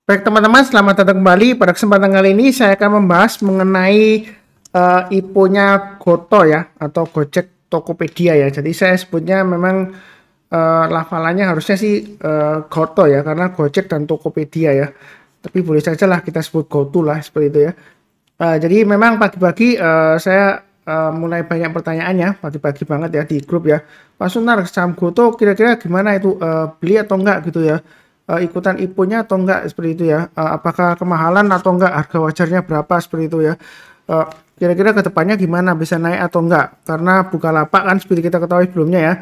Baik teman-teman, selamat datang kembali. Pada kesempatan kali ini saya akan membahas mengenai IPO-nya Goto ya, atau Gojek Tokopedia ya. Jadi saya sebutnya memang lafalannya harusnya sih Goto ya, karena Gojek dan Tokopedia ya. Tapi boleh saja lah kita sebut GoTo lah seperti itu ya. Jadi memang pagi-pagi saya mulai banyak pertanyaannya, pagi-pagi banget ya di grup ya. Pak Sunar, saham Goto kira-kira gimana itu, beli atau enggak gitu ya? Ikutan IPO-nya atau enggak seperti itu ya? Apakah kemahalan atau enggak? Harga wajarnya berapa seperti itu ya? Eh, Kira-kira kedepannya gimana, bisa naik atau enggak? Karena Bukalapak kan seperti kita ketahui sebelumnya ya,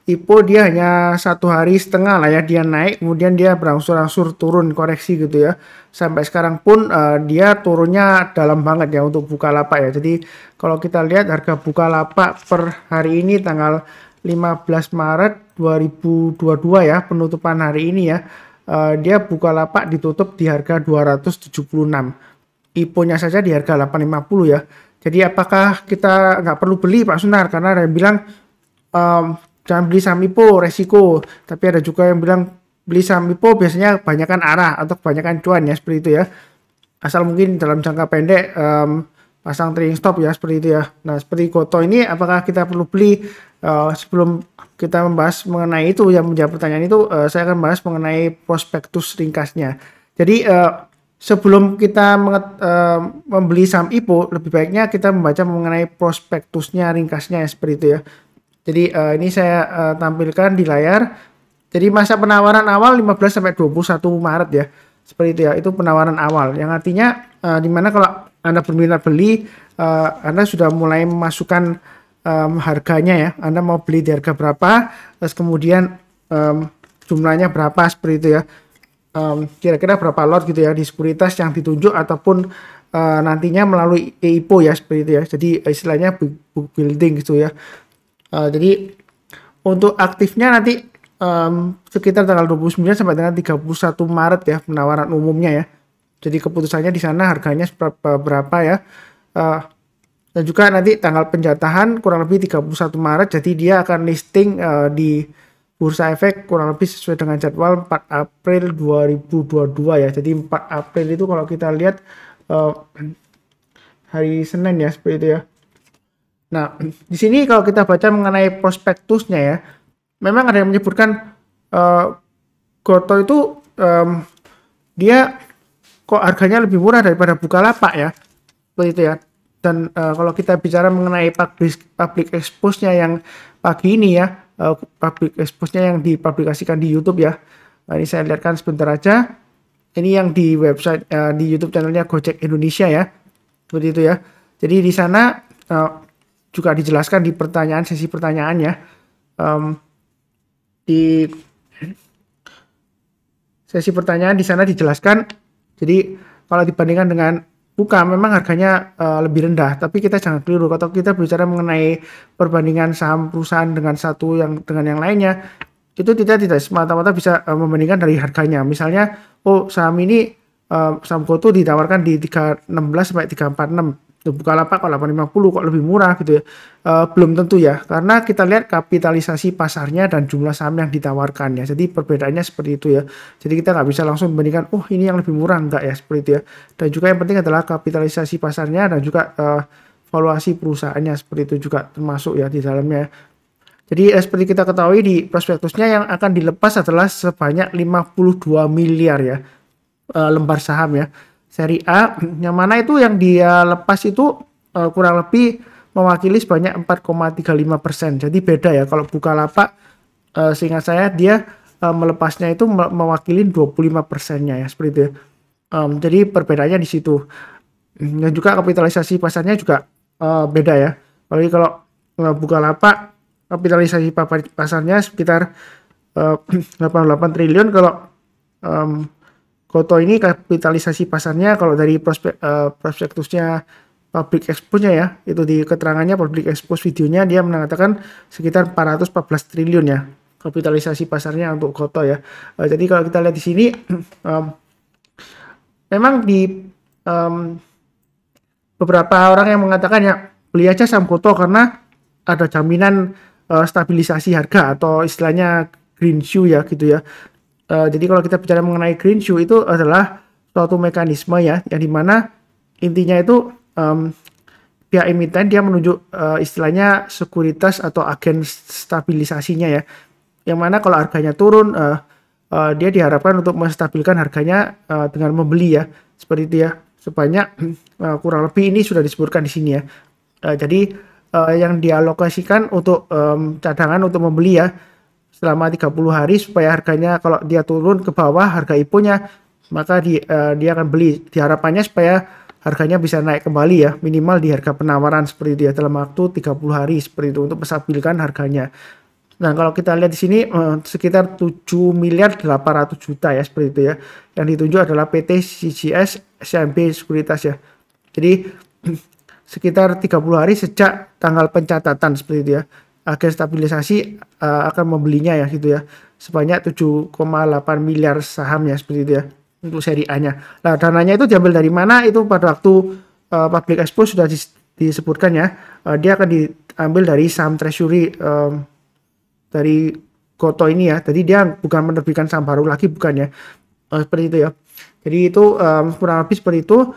IPO dia hanya 1,5 hari lah ya dia naik, kemudian dia berangsur-angsur turun koreksi gitu ya. Sampai sekarang pun dia turunnya dalam banget ya untuk Bukalapak ya. Jadi kalau kita lihat harga Bukalapak per hari ini tanggal 15 Maret 2022 ya, penutupan hari ini ya, dia Bukalapak ditutup di harga 276. IPO-nya saja di harga 850 ya. Jadi apakah kita nggak perlu beli Pak Sunar? Karena ada yang bilang jangan beli saham IPO, resiko. Tapi ada juga yang bilang beli saham IPO biasanya kebanyakan arah atau kebanyakan cuan ya, seperti itu ya. Asal mungkin dalam jangka pendek pasang trading stop ya, seperti itu ya. Nah seperti Goto ini apakah kita perlu beli? Sebelum kita membahas mengenai itu yang menjawab pertanyaan itu, saya akan bahas mengenai prospektus ringkasnya. Jadi sebelum kita membeli saham IPO, lebih baiknya kita membaca mengenai prospektusnya ringkasnya ya, seperti itu ya. Jadi ini saya tampilkan di layar. Jadi masa penawaran awal 15 sampai 21 Maret ya. Seperti itu ya. Itu penawaran awal. Yang artinya dimana kalau Anda berminat beli, Anda sudah mulai memasukkan harganya ya. Anda mau beli di harga berapa, terus kemudian jumlahnya berapa seperti itu ya. Kira-kira berapa lot gitu ya di sekuritas yang ditunjuk ataupun nantinya melalui IPO ya, seperti itu ya. Jadi istilahnya book building gitu ya. Jadi untuk aktifnya nanti sekitar tanggal 29 sampai dengan 31 Maret ya penawaran umumnya ya. Jadi keputusannya di sana harganya berapa ya. Dan juga nanti tanggal penjatahan kurang lebih 31 Maret. Jadi dia akan listing di Bursa Efek kurang lebih sesuai dengan jadwal 4 April 2022 ya. Jadi 4 April itu kalau kita lihat hari Senin ya, seperti itu ya. Nah, di sini kalau kita baca mengenai prospektusnya ya, memang ada yang menyebutkan Goto itu dia kok harganya lebih murah daripada Bukalapak ya, seperti itu ya. Dan kalau kita bicara mengenai public expose-nya yang pagi ini ya, public expose-nya yang dipublikasikan di YouTube ya. Nah, ini saya lihatkan sebentar aja. Ini yang di website di YouTube channelnya Gojek Indonesia ya, seperti itu ya. Jadi di sana juga dijelaskan di pertanyaan, sesi pertanyaannya di sesi pertanyaan di sana dijelaskan. Jadi kalau dibandingkan dengan Buka memang harganya lebih rendah, tapi kita jangan keliru kalau kita bicara mengenai perbandingan saham perusahaan dengan satu yang dengan yang lainnya, itu tidak semata-mata bisa membandingkan dari harganya. Misalnya saham ini saham Goto ditawarkan di 316 sampai 346, Bukalapak kok 850 kok lebih murah gitu ya. Belum tentu ya, karena kita lihat kapitalisasi pasarnya dan jumlah saham yang ditawarkan ya. Jadi perbedaannya seperti itu ya. Jadi kita nggak bisa langsung membandingkan ini yang lebih murah, enggak ya, seperti itu ya. Dan juga yang penting adalah kapitalisasi pasarnya dan juga valuasi perusahaannya, seperti itu juga termasuk ya di dalamnya. Jadi seperti kita ketahui di prospektusnya yang akan dilepas adalah sebanyak 52 miliar ya lembar saham ya. Seri A, yang mana itu yang dia lepas itu kurang lebih mewakili sebanyak 4,35%. Jadi beda ya, kalau Bukalapak seingat saya dia melepasnya itu mewakili 25%-nya ya, seperti itu ya. Jadi perbedaannya di situ. Dan juga kapitalisasi pasarnya juga beda ya. Kalau Bukalapak kapitalisasi pasarnya sekitar 88 triliun, kalau Goto ini kapitalisasi pasarnya kalau dari prospektusnya public expose-nya ya, itu di keterangannya public expose videonya dia mengatakan sekitar 414 triliun ya kapitalisasi pasarnya untuk Goto ya. Jadi kalau kita lihat di sini memang di beberapa orang yang mengatakan ya beli aja saham Goto karena ada jaminan stabilisasi harga atau istilahnya green shoe ya gitu ya. Jadi kalau kita bicara mengenai green shoe itu adalah suatu mekanisme ya, yang dimana intinya itu pihak emiten dia menunjuk istilahnya sekuritas atau agen stabilisasinya ya, yang mana kalau harganya turun dia diharapkan untuk menstabilkan harganya dengan membeli ya, seperti itu ya, sebanyak kurang lebih ini sudah disebutkan di sini ya. Jadi yang dialokasikan untuk cadangan untuk membeli ya selama 30 hari supaya harganya kalau dia turun ke bawah harga IPO-nya, maka dia akan beli. Diharapkannya supaya harganya bisa naik kembali ya, minimal di harga penawaran seperti itu ya, dalam waktu 30 hari seperti itu untuk menstabilkan harganya. Nah, kalau kita lihat di sini sekitar 7 miliar 800 juta ya, seperti itu ya. Yang ditunjuk adalah PT CGS SMB Sekuritas ya. Jadi sekitar 30 hari sejak tanggal pencatatan seperti itu ya. Agen stabilisasi akan membelinya ya gitu ya. Sebanyak 7,8 miliar saham ya, seperti itu ya, untuk seri A-nya. Nah, dananya itu diambil dari mana? Itu pada waktu public expo sudah disebutkan ya. Dia akan diambil dari saham treasury dari Gotoh ini ya. Jadi dia bukan menerbitkan saham baru lagi, bukan ya. Seperti itu ya. Jadi itu kurang lebih seperti itu.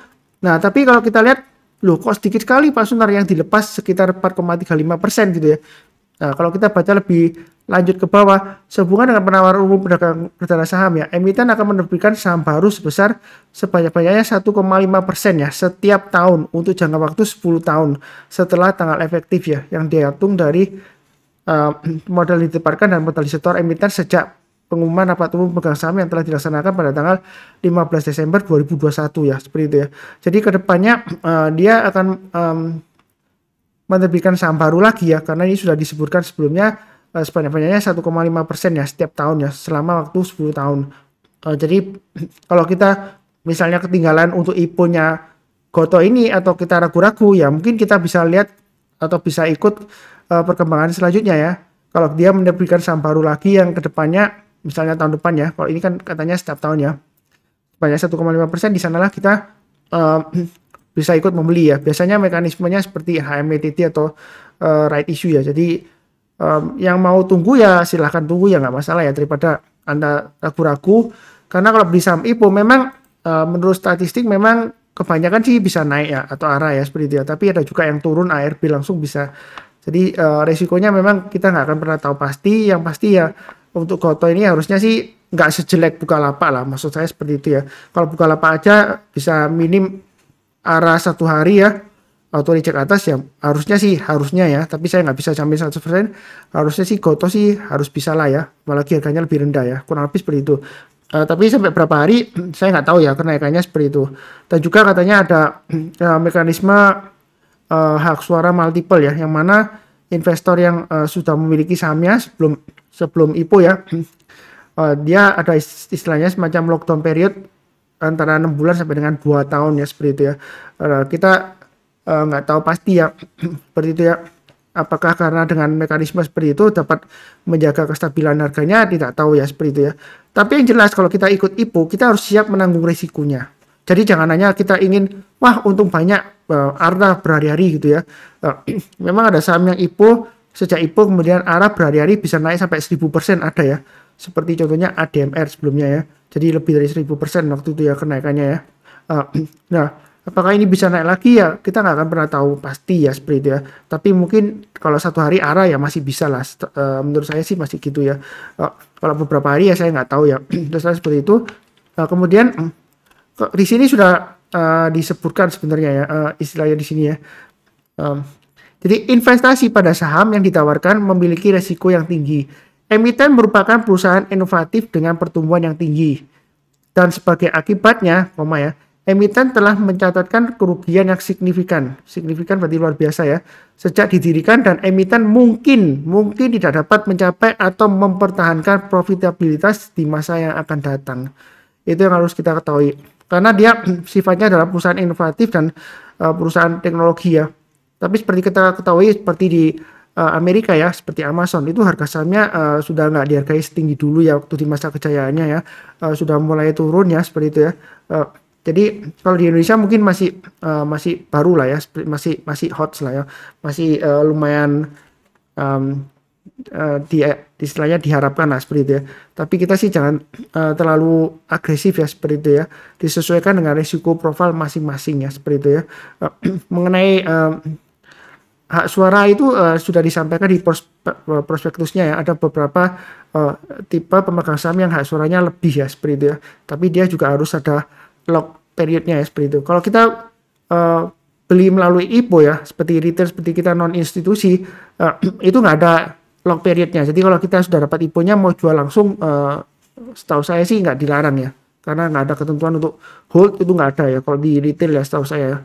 Nah, tapi kalau kita lihat, loh kok sedikit sekali Pak Sunar yang dilepas sekitar 4,35% gitu ya. Nah, kalau kita baca lebih lanjut ke bawah, sehubungan dengan penawaran umum pedagang berdana saham ya, emiten akan menerbitkan saham baru sebesar sebanyak-banyaknya 1,5% ya setiap tahun untuk jangka waktu 10 tahun setelah tanggal efektif ya, yang dihitung dari modal ditetapkan dan modal disetor emiten sejak pengumuman rapat umum pemegang saham yang telah dilaksanakan pada tanggal 15 Desember 2021 ya, seperti itu ya. Jadi kedepannya dia akan menerbitkan saham baru lagi ya, karena ini sudah disebutkan sebelumnya sebanyak-banyaknya 1,5% ya setiap tahun ya selama waktu 10 tahun. Jadi kalau kita misalnya ketinggalan untuk IPO-nya Gotoh ini atau kita ragu-ragu ya, mungkin kita bisa lihat atau bisa ikut perkembangan selanjutnya ya. Kalau dia menerbitkan saham baru lagi yang kedepannya misalnya tahun depan ya, kalau ini kan katanya setiap tahun ya, sebanyak 1,5%, di sanalah kita bisa ikut membeli ya. Biasanya mekanismenya seperti HMTT atau right issue ya. Jadi yang mau tunggu ya silahkan tunggu ya, nggak masalah ya, daripada Anda ragu-ragu. Karena kalau beli saham IPO memang menurut statistik memang kebanyakan sih bisa naik ya atau arah ya, seperti itu ya. Tapi ada juga yang turun ARB langsung bisa. Jadi resikonya memang kita nggak akan pernah tahu pasti. Yang pasti ya untuk Gotoh ini harusnya sih nggak sejelek Bukalapak lah, maksud saya seperti itu ya. Kalau Bukalapak aja bisa minim arah 1 hari ya, auto reject atas ya, harusnya ya, tapi saya nggak bisa jamin 100%. Harusnya sih Gotoh sih harus bisa lah ya, apalagi harganya lebih rendah ya, kurang lebih seperti itu. Tapi sampai berapa hari saya nggak tahu ya kenaikannya seperti itu. Dan juga katanya ada mekanisme hak suara multiple ya, yang mana investor yang sudah memiliki sahamnya sebelum IPO ya, dia ada istilahnya semacam lockdown period antara 6 bulan sampai dengan 2 tahun ya, seperti itu ya. Kita nggak tahu pasti ya seperti itu ya, apakah karena dengan mekanisme seperti itu dapat menjaga kestabilan harganya, tidak tahu ya, seperti itu ya. Tapi yang jelas kalau kita ikut IPO kita harus siap menanggung risikonya. Jadi jangan hanya kita ingin wah untung banyak ARA berhari-hari gitu ya. Memang ada saham yang IPO, sejak IPO kemudian ARA berhari-hari bisa naik sampai 1000% ada ya. Seperti contohnya ADMR sebelumnya ya. Jadi lebih dari 1000% waktu itu ya kenaikannya ya. Nah, apakah ini bisa naik lagi ya? Kita nggak akan pernah tahu pasti ya, seperti itu ya. Tapi mungkin kalau 1 hari ARA ya masih bisa lah. Menurut saya sih masih gitu ya. Kalau beberapa hari ya saya nggak tahu ya. Terus seperti itu. Kemudian di sini sudah disebutkan sebenarnya ya istilahnya di sini ya. Jadi investasi pada saham yang ditawarkan memiliki resiko yang tinggi. Emiten merupakan perusahaan inovatif dengan pertumbuhan yang tinggi. Dan sebagai akibatnya, emiten telah mencatatkan kerugian yang signifikan. Signifikan berarti luar biasa ya. Sejak didirikan, dan emiten mungkin tidak dapat mencapai atau mempertahankan profitabilitas di masa yang akan datang. Itu yang harus kita ketahui. Karena dia sifatnya adalah perusahaan inovatif dan perusahaan teknologi ya. Tapi seperti kita ketahui, seperti di Amerika ya, seperti Amazon itu harga sahamnya sudah nggak dihargai setinggi dulu ya waktu di masa kejayaannya ya, sudah mulai turun ya, seperti itu ya. Jadi kalau di Indonesia mungkin masih baru lah ya, masih hot lah ya, masih lumayan istilahnya diharapkan lah seperti itu ya. Tapi kita sih jangan terlalu agresif ya seperti itu ya. Disesuaikan dengan risiko profil masing-masing ya seperti itu ya. Mengenai hak suara itu sudah disampaikan di prospektusnya ya. Ada beberapa tipe pemegang saham yang hak suaranya lebih ya seperti itu ya. Tapi dia juga harus ada lock periodnya ya seperti itu. Kalau kita beli melalui IPO ya, seperti retail, seperti kita non institusi, itu nggak ada lock periodnya. Jadi kalau kita sudah dapat IPO-nya mau jual langsung, setahu saya sih nggak dilarang ya, karena nggak ada ketentuan untuk hold, itu nggak ada ya kalau di retail ya setahu saya.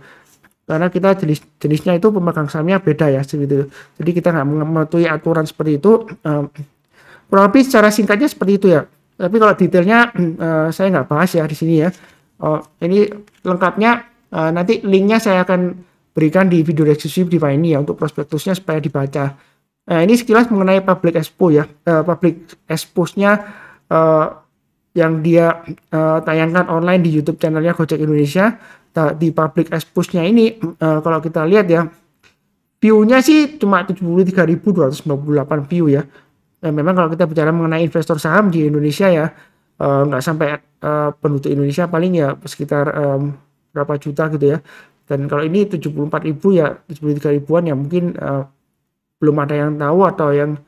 Karena kita jenisnya itu pemegang sahamnya beda ya seperti itu. Jadi kita nggak mematuhi aturan seperti itu. Kurang lebih secara singkatnya seperti itu ya. Tapi kalau detailnya saya nggak bahas ya di sini ya. Ini lengkapnya. Nanti linknya saya akan berikan di video deskripsi di bawah ini ya untuk prospektusnya supaya dibaca. Ini sekilas mengenai public expo ya, public expo-nya yang dia tayangkan online di YouTube channelnya Gojek Indonesia. Di public expo-nya ini kalau kita lihat ya, view-nya sih cuma 73.298 view ya. Memang kalau kita bicara mengenai investor saham di Indonesia ya, nggak sampai penduduk Indonesia paling ya sekitar berapa juta gitu ya. Dan kalau ini 74.000 ya 73 ribuan ya mungkin belum ada yang tahu atau yang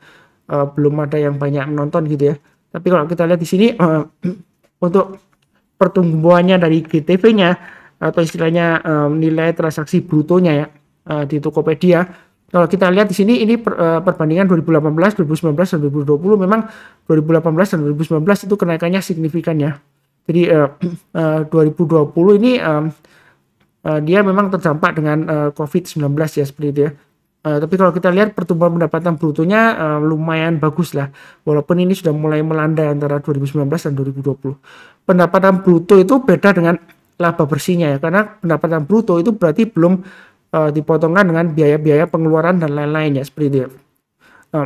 belum ada yang banyak menonton gitu ya. Tapi kalau kita lihat di sini untuk pertumbuhannya dari GTV-nya atau istilahnya nilai transaksi brutonya ya di Tokopedia. Kalau kita lihat di sini ini perbandingan 2018, 2019 dan 2020 memang 2018 dan 2019 itu kenaikannya signifikan ya. Jadi 2020 ini dia memang terdampak dengan COVID-19 ya seperti itu ya. Tapi kalau kita lihat pertumbuhan pendapatan brutonya lumayan bagus lah. Walaupun ini sudah mulai melandai antara 2019 dan 2020. Pendapatan bruto itu beda dengan laba bersihnya ya. Karena pendapatan bruto itu berarti belum dipotongkan dengan biaya-biaya pengeluaran dan lain-lain ya seperti itu ya.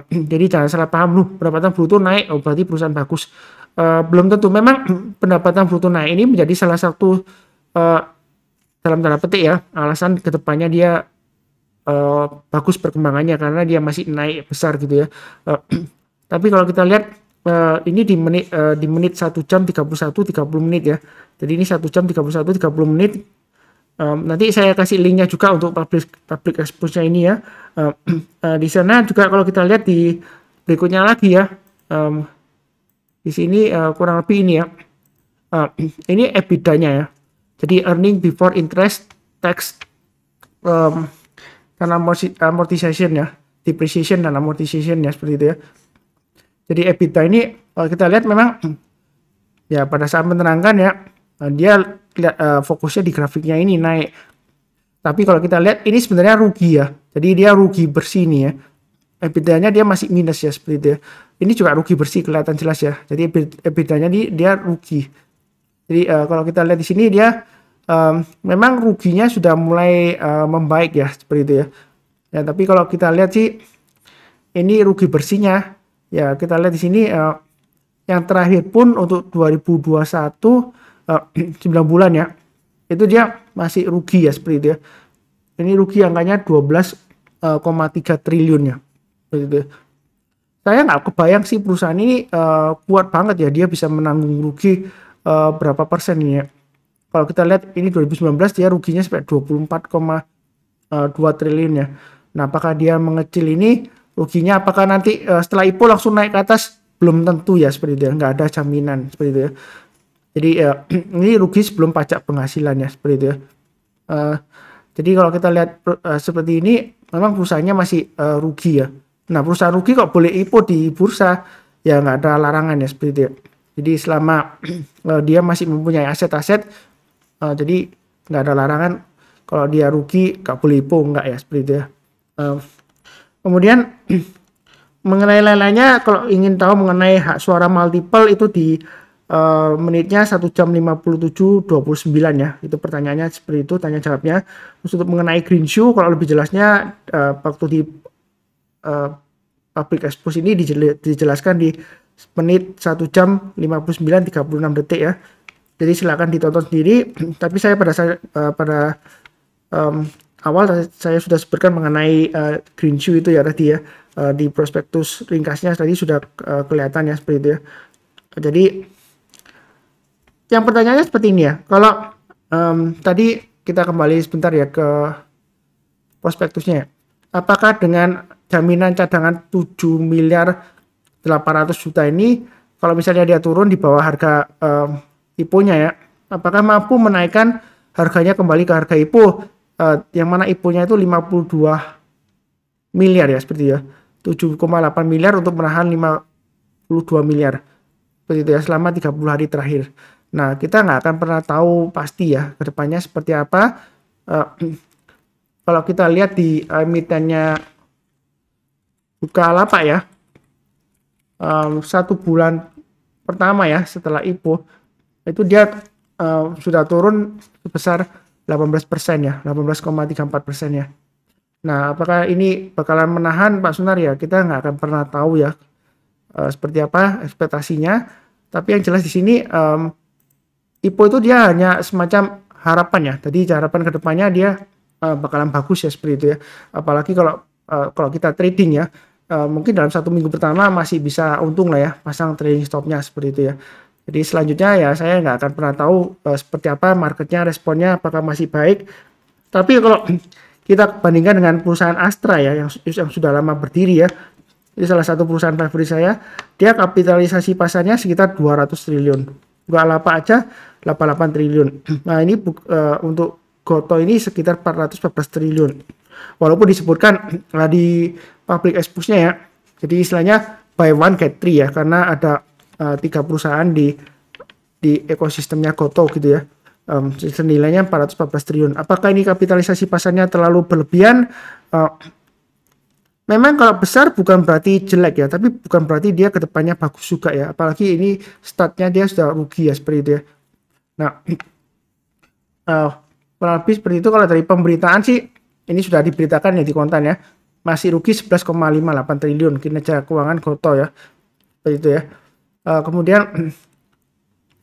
Jadi jangan salah paham pendapatan bruto naik berarti perusahaan bagus. Belum tentu. Memang pendapatan bruto naik ini menjadi salah satu dalam tanda petik ya alasan kedepannya dia bagus perkembangannya karena dia masih naik besar gitu ya. Tapi kalau kita lihat ini di menit 1 jam 30 menit ya. Jadi ini 1 jam 30 menit. Nanti saya kasih linknya juga untuk public expo-nya ini ya. Di sana juga kalau kita lihat di berikutnya lagi ya. Di sini kurang lebih ini ya. Ini EBITDA-nya ya. Jadi earning before interest, tax, dan amortization ya. Depreciation dan amortization ya seperti itu ya. Jadi EBITDA ini kalau kita lihat memang ya pada saat menerangkan ya dia fokusnya di grafiknya ini naik. Tapi kalau kita lihat ini sebenarnya rugi ya. Jadi dia rugi bersih nih ya. EBITDA-nya dia masih minus ya seperti itu ya. Ini juga rugi bersih kelihatan jelas ya. Jadi EBITDA-nya dia rugi. Jadi kalau kita lihat di sini dia memang ruginya sudah mulai membaik ya seperti itu ya. Ya tapi kalau kita lihat sih ini rugi bersihnya ya kita lihat di sini yang terakhir pun untuk 2021 9 bulan ya. Itu dia masih rugi ya seperti itu ya. Ini rugi angkanya 12,3 triliun ya. Begitu. Saya nggak kebayang sih perusahaan ini kuat banget ya dia bisa menanggung rugi berapa persen ini ya. Kalau kita lihat ini 2019 dia ruginya sampai 24,2 triliun ya. Nah apakah dia mengecil ini ruginya apakah nanti setelah IPO langsung naik ke atas belum tentu ya seperti itu ya. Nggak ada jaminan seperti itu ya. Jadi ini rugi sebelum pajak penghasilannya seperti itu ya. Jadi kalau kita lihat seperti ini memang perusahaannya masih rugi ya. Nah perusahaan rugi kok boleh IPO di bursa ya nggak ada larangan ya seperti itu ya. Jadi selama dia masih mempunyai aset-aset jadi nggak ada larangan kalau dia rugi nggak boleh IPO nggak ya seperti itu ya. Kemudian mengenai lain-lainnya kalau ingin tahu mengenai hak suara multiple itu di menitnya 1 jam 57:29 ya. Itu pertanyaannya seperti itu tanya jawabnya. Terus untuk mengenai green shoe kalau lebih jelasnya waktu di public expo ini dijelaskan di menit 1 jam 59:36 detik ya. Jadi silakan ditonton sendiri. Tapi saya pada awal saya sudah sebutkan mengenai Greenshoe itu ya tadi ya, di prospektus ringkasnya tadi sudah kelihatan ya seperti itu ya. Jadi yang pertanyaannya seperti ini ya, kalau tadi kita kembali sebentar ya ke prospektusnya ya. Apakah dengan jaminan cadangan 7 miliar 800 juta ini, kalau misalnya dia turun di bawah harga IPO-nya ya, apakah mampu menaikkan harganya kembali ke harga IPO, yang mana IPO-nya itu 52 miliar ya seperti ya, 7,8 miliar untuk menahan 52 miliar seperti itu ya selama 30 hari terakhir. Nah, kita nggak akan pernah tahu pasti ya kedepannya seperti apa. Kalau kita lihat di emitennya Bukalapak ya, 1 bulan pertama ya setelah IPO itu dia sudah turun sebesar 18% ya, 18,34% ya. Nah, apakah ini bakalan menahan Pak Sunar ya? Kita nggak akan pernah tahu ya seperti apa ekspektasinya. Tapi yang jelas di sini IPO itu dia hanya semacam harapan ya. Jadi harapan kedepannya dia bakalan bagus ya seperti itu ya. Apalagi kalau kita trading ya, mungkin dalam 1 minggu pertama masih bisa untung lah ya, pasang trading stopnya seperti itu ya. Jadi selanjutnya ya saya nggak akan pernah tahu seperti apa marketnya, responnya apakah masih baik. Tapi kalau kita bandingkan dengan perusahaan Astra ya yang sudah lama berdiri ya, ini salah satu perusahaan favorit saya, dia kapitalisasi pasarnya sekitar 200 triliun. Bukalapak aja 88 triliun. Nah, ini untuk Goto ini sekitar 414 triliun. Walaupun disebutkan di public expose-nya ya. Jadi istilahnya buy one get three ya, karena ada 3 perusahaan di ekosistemnya Goto gitu ya. Senilainya 414 triliun. Apakah ini kapitalisasi pasarnya terlalu berlebihan? Memang kalau besar bukan berarti jelek ya, tapi bukan berarti dia kedepannya bagus juga ya. Apalagi ini startnya dia sudah rugi ya seperti itu ya. Nah, kurang lebih seperti itu. Kalau dari pemberitaan sih, ini sudah diberitakan ya di konten ya. Masih rugi 11,58 triliun kinerja keuangan Goto ya. Seperti itu ya. Kemudian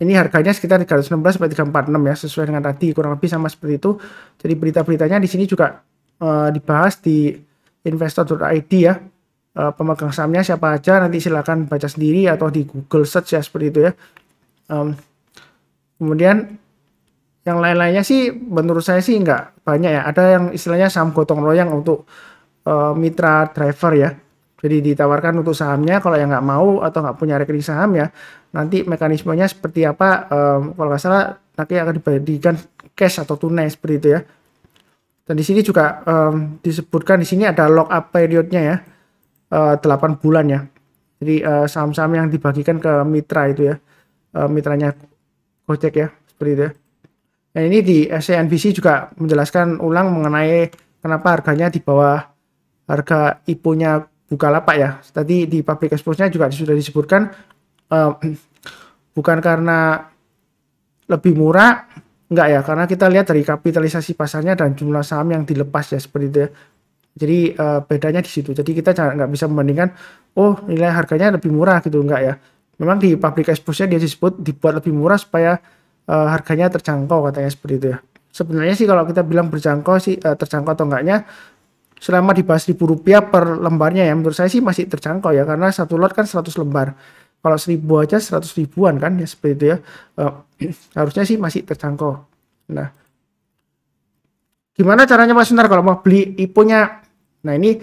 ini harganya sekitar 316 sampai 346 ya, sesuai dengan tadi kurang lebih sama seperti itu. Jadi berita-beritanya di sini juga dibahas di investor.id ya. Pemegang sahamnya siapa aja nanti silakan baca sendiri atau di Google search ya seperti itu ya. Kemudian yang lain-lainnya sih menurut saya sih nggak banyak ya. Ada yang istilahnya saham gotong royong untuk mitra driver ya. Jadi ditawarkan untuk sahamnya, kalau yang nggak mau atau nggak punya rekening saham ya, nanti mekanismenya seperti apa, kalau nggak salah nanti akan dibagikan cash atau tunai seperti itu ya. Dan di sini juga disebutkan di sini ada lock up periodnya ya, 8 bulan ya. Jadi saham-saham yang dibagikan ke mitra itu ya, mitranya Gojek ya, seperti itu ya. Dan ini di CNBC juga menjelaskan ulang mengenai kenapa harganya di bawah harga IPO-nya Bukalapak ya. Tadi di public expose-nya juga sudah disebutkan bukan karena lebih murah, enggak ya, karena kita lihat dari kapitalisasi pasarnya dan jumlah saham yang dilepas ya seperti itu ya. Jadi bedanya di situ. Jadi kita nggak bisa membandingkan, oh nilai harganya lebih murah gitu, enggak ya. Memang di public expose-nya dia disebut dibuat lebih murah supaya harganya terjangkau katanya seperti itu ya. Sebenarnya sih kalau kita bilang berjangkau sih terjangkau atau enggaknya, selama di bawah Rp1.000 per lembarnya ya menurut saya sih masih terjangkau ya, karena satu lot kan 100 lembar. Kalau 1000 aja 100 ribuan kan ya seperti itu ya. Harusnya sih masih terjangkau. Nah, gimana caranya Mas Sunar kalau mau beli IPO-nya? Nah, ini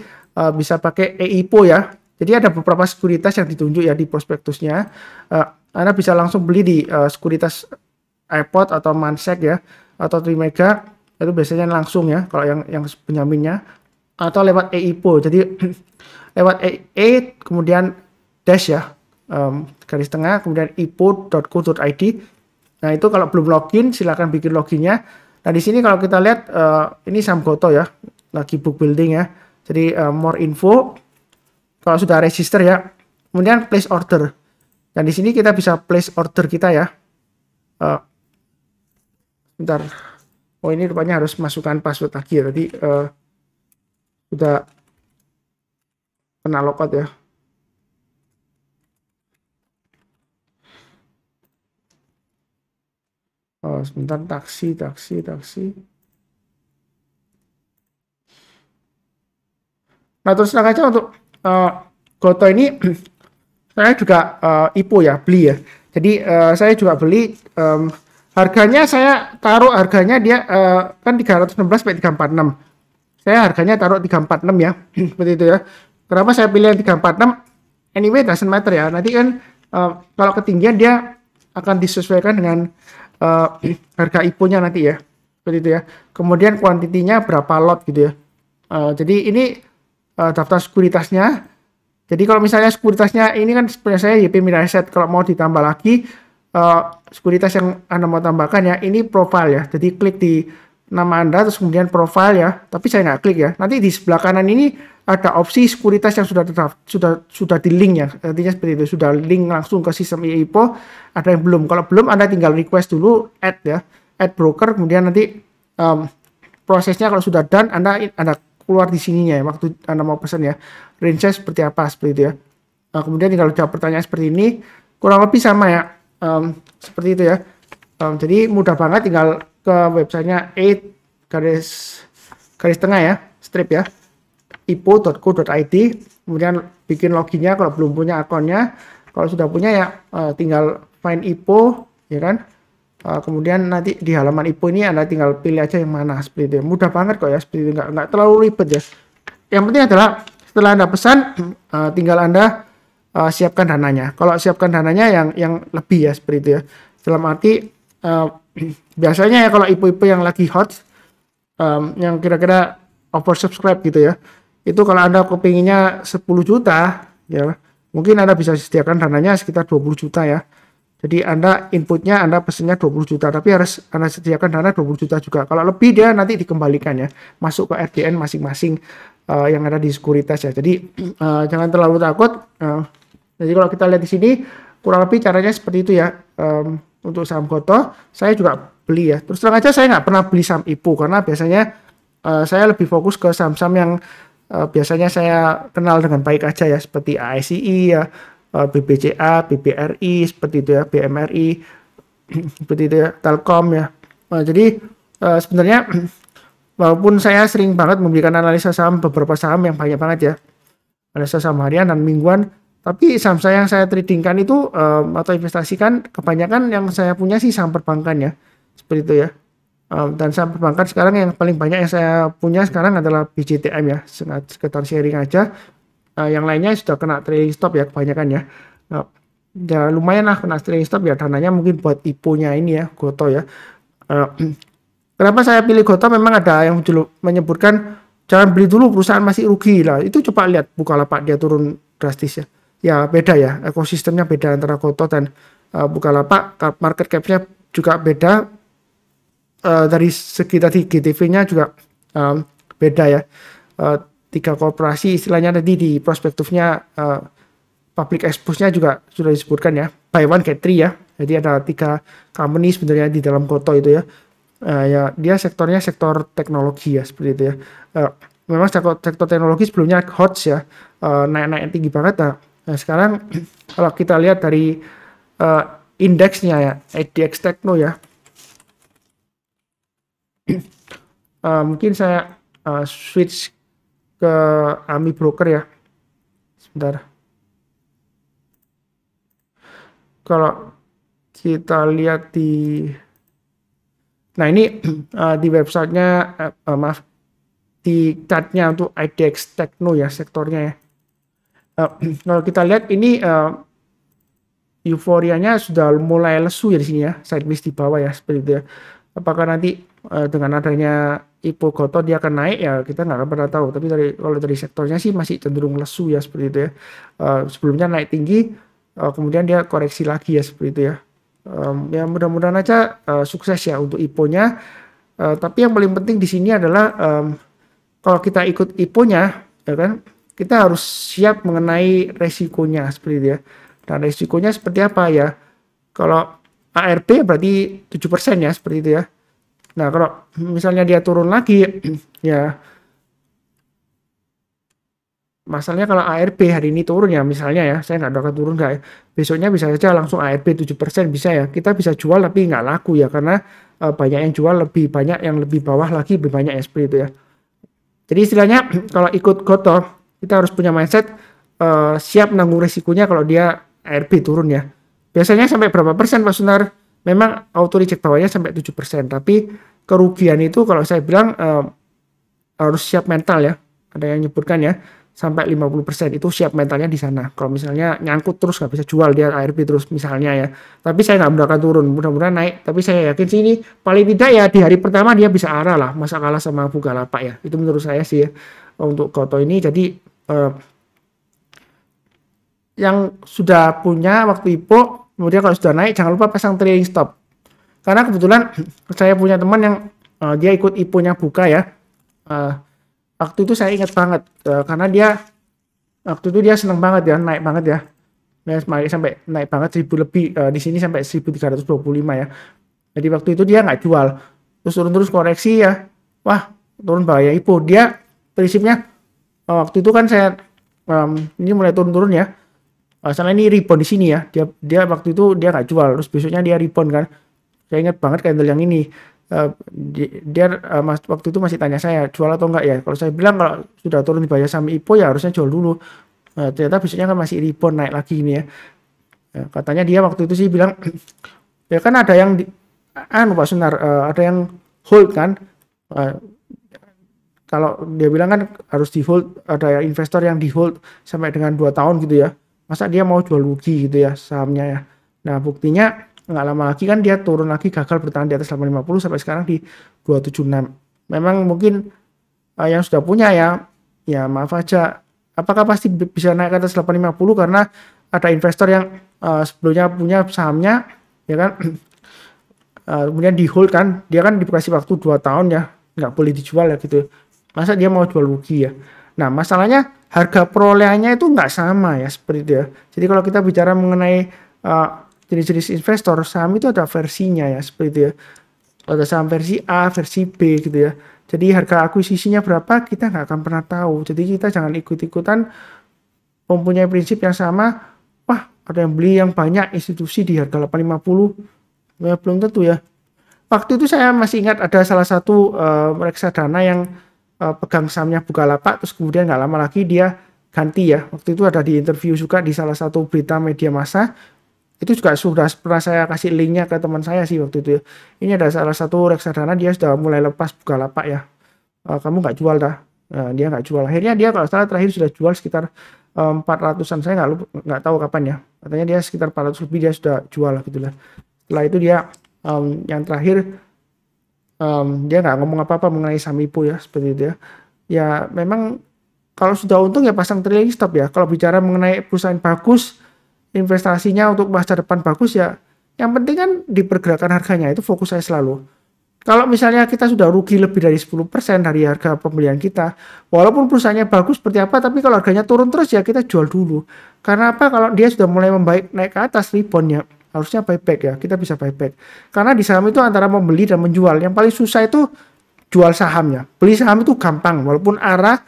bisa pakai e-IPO ya. Jadi ada beberapa sekuritas yang ditunjuk ya di prospektusnya. Anda bisa langsung beli di sekuritas iPod atau Mansek ya, atau Trimega, itu biasanya langsung ya kalau yang penjaminnya, atau lewat e-IPO. Jadi lewat kemudian dash ya, garis tengah, kemudian ipo.co.id. Nah, itu kalau belum login silakan bikin loginnya. Nah, di sini kalau kita lihat ini saham Goto ya, lagi book building ya. Jadi more info kalau sudah register ya. Kemudian place order. Dan di sini kita bisa place order kita ya. Bentar. Oh, ini rupanya harus masukkan password lagi ya. Tadi sudah kena logout ya. Oh, sebentar, taksi. Nah, terus terang aja untuk Goto ini saya juga IPO ya, beli ya. Jadi saya juga beli, harganya saya taruh harganya dia kan 316 sampai 346. Saya harganya taruh 346 ya. Seperti itu ya. Kenapa saya pilih yang 346? Anyway, doesn't matter ya. Nanti kan kalau ketinggian dia akan disesuaikan dengan harga IPO-nya nanti ya. Seperti itu ya. Kemudian kuantitinya berapa lot gitu ya. Jadi ini daftar sekuritasnya. Jadi kalau misalnya sekuritasnya ini kan sebenarnya saya YP Miraset, kalau mau ditambah lagi sekuritas yang Anda mau tambahkan ya, ini profile ya. Jadi klik di nama Anda terus kemudian profile ya. Tapi saya nggak klik ya. Nanti di sebelah kanan ini ada opsi sekuritas yang sudah di link ya. Artinya seperti itu, sudah link langsung ke sistem IPO. Ada yang belum. Kalau belum Anda tinggal request dulu add ya. Add broker, kemudian nanti prosesnya kalau sudah done Anda keluar di sininya ya, waktu Anda mau pesan ya, range-nya seperti apa, seperti itu ya. Kemudian tinggal jawab pertanyaan seperti ini, kurang lebih sama ya, seperti itu ya. Jadi mudah banget, tinggal ke websitenya garis tengah ya, strip ya, ipo.co.id, kemudian bikin loginnya kalau belum punya akunnya. Kalau sudah punya ya tinggal find IPO ya kan. Kemudian nanti di halaman IPO ini Anda tinggal pilih aja yang mana, seperti itu. Mudah banget kok ya, seperti itu, nggak terlalu ribet ya. Yang penting adalah setelah Anda pesan, tinggal Anda siapkan dananya. Kalau siapkan dananya yang lebih ya, seperti itu ya. Dalam arti biasanya ya kalau IPO-IPO yang lagi hot, yang kira-kira oversubscribe gitu ya, itu kalau Anda kepinginnya 10 juta ya, mungkin Anda bisa sediakan dananya sekitar 20 juta ya. Jadi Anda inputnya, Anda pesennya 20 juta, tapi harus Anda sediakan dana 20 juta juga. Kalau lebih dia nanti dikembalikan ya, masuk ke RDN masing-masing yang ada di sekuritas ya. Jadi jangan terlalu takut. Jadi kalau kita lihat di sini, kurang lebih caranya seperti itu ya. Untuk saham Goto, saya juga beli ya. Terus terang aja saya nggak pernah beli saham IPO, karena biasanya saya lebih fokus ke saham-saham yang biasanya saya kenal dengan baik aja ya, seperti ASII ya, BBCA, BBRI, seperti itu ya, BMRI, seperti itu ya, Telkom ya. Jadi sebenarnya walaupun saya sering banget memberikan analisa saham, beberapa saham yang banyak banget ya, analisa saham harian dan mingguan, tapi saham saya yang saya tradingkan itu atau investasikan, kebanyakan yang saya punya sih saham perbankan ya, seperti itu ya. Dan saham perbankan sekarang yang paling banyak yang saya punya sekarang adalah BJTM ya, sekitar sharing aja. Yang lainnya sudah kena trailing stop ya kebanyakan ya. Ya lumayan lah kena trailing stop ya, dananya mungkin buat IPO-nya ini ya, Goto ya. Kenapa saya pilih Goto? Memang ada yang dulu menyebutkan jangan beli dulu, perusahaan masih rugi lah. Itu coba lihat Bukalapak, dia turun drastis ya. Ya beda ya, ekosistemnya beda antara Goto dan Bukalapak. Market cap-nya juga beda. Dari segi tadi GTV-nya juga beda ya. 3 korporasi istilahnya tadi di prospektusnya, public expose-nya juga sudah disebutkan ya, buy one get three ya. Jadi ada 3 company sebenarnya di dalam Goto itu ya. Ya dia sektornya sektor teknologi ya, seperti itu ya. Memang sektor teknologi sebelumnya hot ya, naik tinggi banget. Nah sekarang kalau kita lihat dari indeksnya ya, IDX Tekno ya, mungkin saya switch ke AMI Broker ya, sebentar. Kalau kita lihat nah ini di websitenya, maaf, di chartnya untuk IDX Tekno ya, sektornya ya. Kalau kita lihat ini euforianya sudah mulai lesu ya di sini ya, sideways di bawah ya, seperti itu ya. Apakah nanti dengan adanya IPO Goto dia akan naik ya, kita nggak akan pernah tahu. Tapi kalau dari sektornya sih masih cenderung lesu ya, seperti itu ya. Sebelumnya naik tinggi, kemudian dia koreksi lagi ya, seperti itu ya. Ya mudah-mudahan aja sukses ya untuk IPO-nya. Tapi yang paling penting di sini adalah kalau kita ikut IPO-nya, ya kan, kita harus siap mengenai resikonya, seperti itu ya. Dan resikonya seperti apa ya? Kalau ARB berarti 7% ya, seperti itu ya. Nah kalau misalnya dia turun lagi ya, masalahnya kalau ARB hari ini turun ya, misalnya ya, saya nggak tahu akan turun nggak ya, besoknya bisa saja langsung ARB 7% bisa ya, kita bisa jual tapi nggak laku ya, karena banyak yang jual, lebih banyak yang lebih bawah lagi, lebih banyak ya, seperti itu ya. Jadi istilahnya kalau ikut Goto, Kita harus punya mindset siap nanggung resikonya kalau dia ARB turun ya. Biasanya sampai berapa persen Pak Sunar? Memang auto reject bawahnya sampai 7%, tapi kerugian itu kalau saya bilang harus siap mental ya. Ada yang nyebutkan ya, sampai 50% itu siap mentalnya di sana. Kalau misalnya nyangkut terus nggak bisa jual dia ARB terus misalnya ya. Tapi saya nggak mendoakan turun, mudah-mudahan naik. Tapi saya yakin sih ini paling tidak ya di hari pertama dia bisa arah lah, masa kalah sama Bukalapak ya. Itu menurut saya sih ya untuk Gotoh ini. Jadi yang sudah punya waktu IPO, kemudian kalau sudah naik jangan lupa pasang trailing stop. Karena kebetulan saya punya teman yang dia ikut IPO-nya Buka ya. Waktu itu saya ingat banget karena dia waktu itu dia seneng banget ya, naik banget ya. Sampai naik banget 1000 lebih, di sini sampai 1325 ya. Jadi waktu itu dia nggak jual. Terus turun terus koreksi ya. Wah, turun bahaya IPO. Dia prinsipnya waktu itu kan saya ini mulai turun-turun ya. Soalnya ini rebound di sini ya. Dia waktu itu dia nggak jual. Terus besoknya dia rebound kan. Saya ingat banget candle yang ini. Dia waktu itu masih tanya saya jual atau enggak ya. Kalau saya bilang kalau sudah turun di bawah saham IPO ya harusnya jual dulu. Ternyata besoknya kan masih rebound naik lagi ini ya. Katanya dia waktu itu sih bilang ya kan ada yang Pak Sunar, ada yang hold kan. Kalau dia bilang kan harus di hold, ada investor yang di hold sampai dengan 2 tahun gitu ya. Masa dia mau jual rugi gitu ya sahamnya ya. Nah buktinya nggak lama lagi kan dia turun lagi, gagal bertahan di atas 850 sampai sekarang di 276. Memang mungkin yang sudah punya ya maaf aja, apakah pasti bisa naik ke atas 850 karena ada investor yang sebelumnya punya sahamnya ya kan, kemudian di hold kan, dia kan dikasih waktu 2 tahun ya, nggak boleh dijual ya gitu. Masa dia mau jual rugi ya. Nah masalahnya harga perolehannya itu nggak sama ya seperti itu ya. Jadi kalau kita bicara mengenai jenis-jenis investor, saham itu ada versinya ya seperti itu ya. Ada saham versi A, versi B gitu ya. Jadi harga akuisisinya berapa kita nggak akan pernah tahu. Jadi kita jangan ikut-ikutan mempunyai prinsip yang sama. Wah ada yang beli yang banyak institusi di harga 850. Ya belum tentu ya. Waktu itu saya masih ingat ada salah satu reksadana yang pegang sahamnya Bukalapak, terus kemudian nggak lama lagi dia ganti ya. Waktu itu ada di interview juga di salah satu berita media massa. Itu juga sudah pernah saya kasih linknya ke teman saya sih waktu itu ya. Ini ada salah satu reksadana dia sudah mulai lepas Bukalapak ya. Kamu nggak jual dah. Dia nggak jual. Akhirnya dia kalau salah terakhir sudah jual sekitar 400-an. Saya nggak tahu kapan ya. Katanya dia sekitar 400 lebih dia sudah jual gitu lah. Setelah itu dia yang terakhir dia nggak ngomong apa-apa mengenai saham IPO ya seperti itu ya. Ya memang kalau sudah untung ya pasang trailing stop ya. Kalau bicara mengenai perusahaan bagus, investasinya untuk masa depan bagus ya, yang penting kan di pergerakan harganya, itu fokus saya selalu. Kalau misalnya kita sudah rugi lebih dari 10% dari harga pembelian kita, walaupun perusahaannya bagus seperti apa, tapi kalau harganya turun terus ya kita jual dulu. Karena apa? Kalau dia sudah mulai membaik naik ke atas reboundnya, harusnya buyback ya, kita bisa buyback. Karena di saham itu antara membeli dan menjual, yang paling susah itu jual sahamnya. Beli saham itu gampang, walaupun arah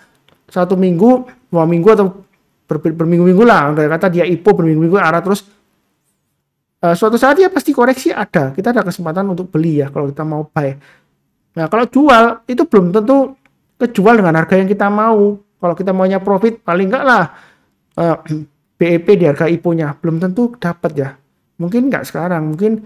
1 minggu, 2 minggu atau berminggu-minggu lah, kata dia IPO berminggu-minggu arah terus, suatu saat dia pasti koreksi ada, kita ada kesempatan untuk beli ya kalau kita mau buy. Nah kalau jual itu belum tentu kejual dengan harga yang kita mau. Kalau kita maunya profit paling enggak lah BEP di harga IPO-nya belum tentu dapat ya. Mungkin enggak sekarang, mungkin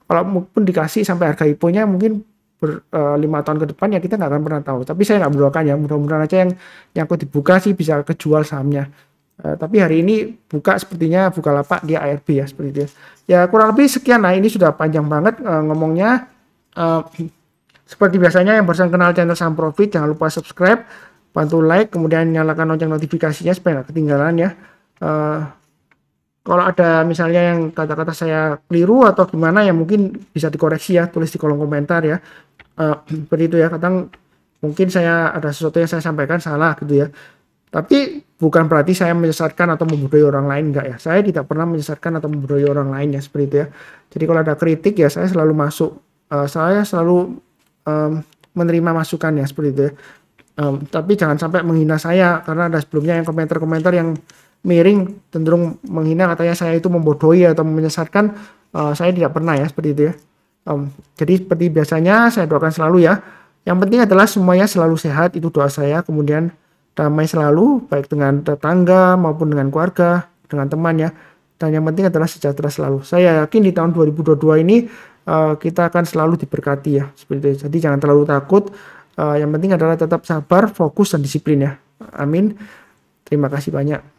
kalau pun dikasih sampai harga IPO-nya mungkin 5 tahun ke depan ya kita nggak akan pernah tahu. Tapi saya nggak mendoakan ya, mudah-mudahan aja yang nyangkut dibuka sih bisa kejual sahamnya. Tapi hari ini buka sepertinya Bukalapak dia ARB ya seperti itu ya. Kurang lebih sekian. Nah ini sudah panjang banget ngomongnya. Seperti biasanya yang barusan kenal channel Saham Profit jangan lupa subscribe, bantu like, kemudian nyalakan lonceng notifikasinya supaya nggak ketinggalan ya. Kalau ada misalnya yang kata-kata saya keliru atau gimana ya mungkin bisa dikoreksi ya, tulis di kolom komentar ya. Seperti itu ya, kadang mungkin saya ada sesuatu yang saya sampaikan salah gitu ya. Tapi bukan berarti saya menyesatkan atau membodohi orang lain, enggak ya. Saya tidak pernah menyesatkan atau membodohi orang lain ya seperti itu ya. Jadi kalau ada kritik ya saya selalu masuk, saya selalu menerima masukan ya seperti itu ya. Tapi jangan sampai menghina saya karena ada sebelumnya yang komentar-komentar yang miring cenderung menghina, katanya saya itu membodohi atau menyesatkan. Saya tidak pernah ya seperti itu ya. Jadi seperti biasanya saya doakan selalu ya. Yang penting adalah semuanya selalu sehat, itu doa saya. Kemudian damai selalu, baik dengan tetangga maupun dengan keluarga, dengan teman ya. Dan yang penting adalah sejahtera selalu. Saya yakin di tahun 2022 ini kita akan selalu diberkati ya, seperti itu. Jadi jangan terlalu takut. Yang penting adalah tetap sabar, fokus dan disiplin ya. Amin. Terima kasih banyak.